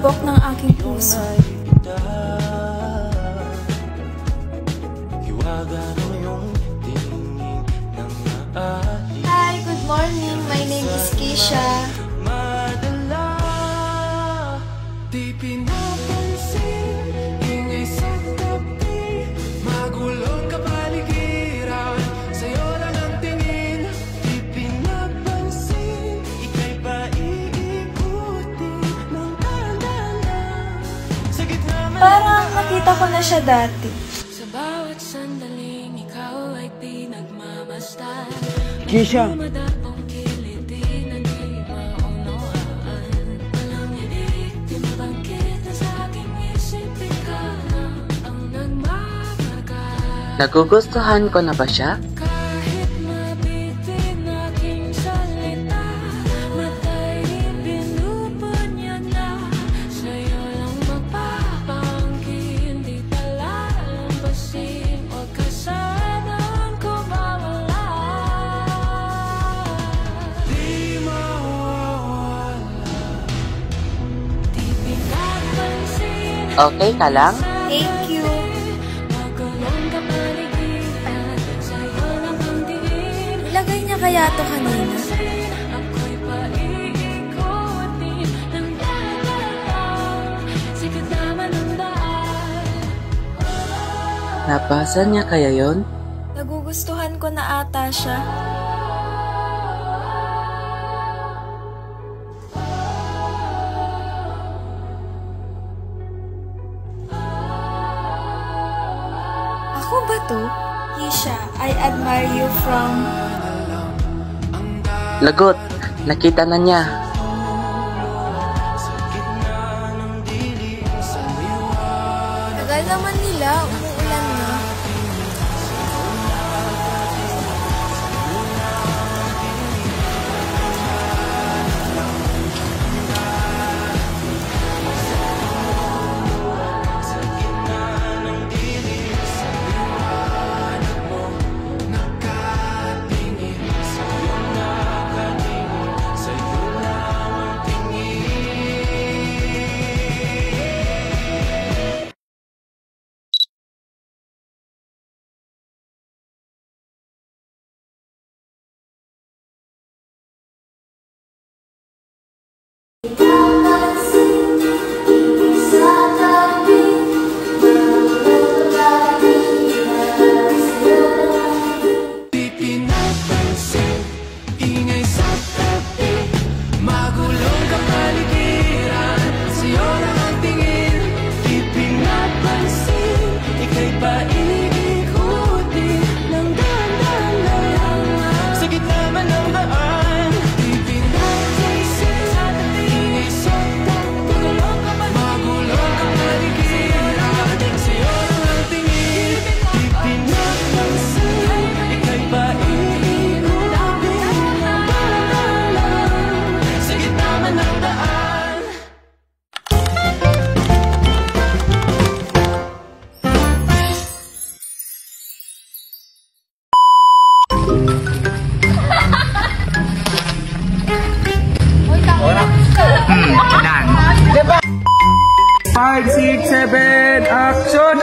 lubok ng aking puso. Hi, good morning. My name is Keisha. Parang nakita ko na siya dati. Sa bawat sandaling ikaw ay pinagmamasdan. Keisha! Madapong kiliti na di maunawaan. Walang iiktimbang kita sa aking isip. Ikaw na ang nagmamarka. Nagugustuhan ko na ba siya? Kahit mabitin aking salita, matay pinupon niya na. Sa'yo lang magpapangkin, di pala lampasin. Huwag ka sanang kumawala. Di mawawala. Di pinapansin. Okay ka lang? Thank you. Magulong kapaligiran, sa'yo lang ang tingin. Ilagay niya kaya to kanina? Ako'y paiikutin ng daan. Sikat naman ang daan. Nabasa niya kaya yon? Nagugustuhan ko na ata siya. Ako ba to? Keisha, I admire you from... Lagot! Nakita na niya. Tagal naman nila, umuulan na. Done. 5, 6, 7, action!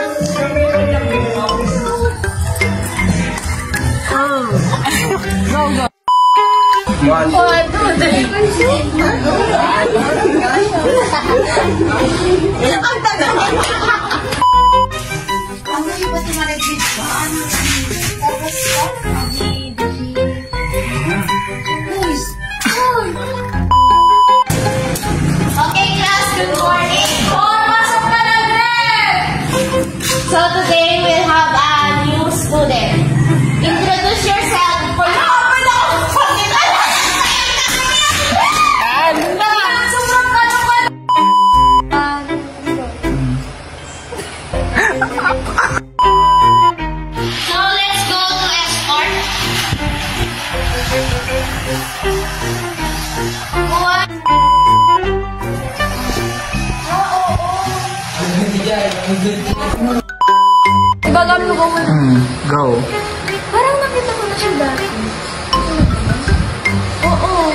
Go, go! 1, Okay, class, good morning. Pasok ka na rin! So today we'll have a new student. Introduce yourself for Now let's go to escort. go. Parang nakita ko na siya dati. Oo.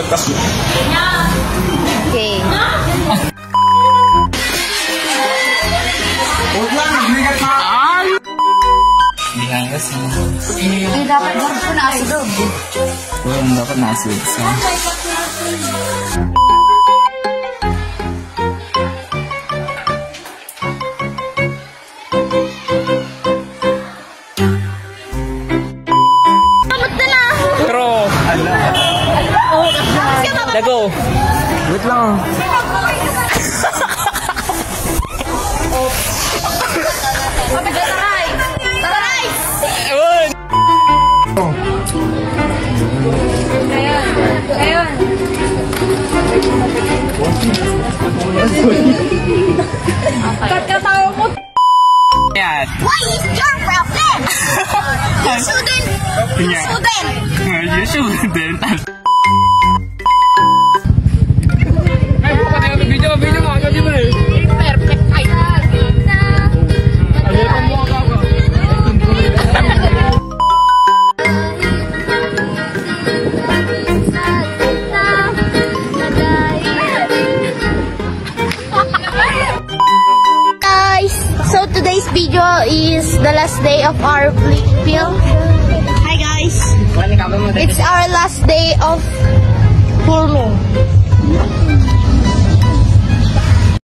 Okay. Huwag lang, nagligat na. Ay! Hindi dapat dapat ko na asidog. Dapat nasid. Pero, Dago. Wait lang. Taray! Taray! Ayun. Kakatawa mo. Yan. What is your problem? You shouldn't. You shouldn't. You shouldn't. Ay, buka tayo ng video mo. Agad yun eh. Perfect. Ay. Alitan mo ako. Guys, so today's video is the last day of our film. Hi guys. It's our last day of filming.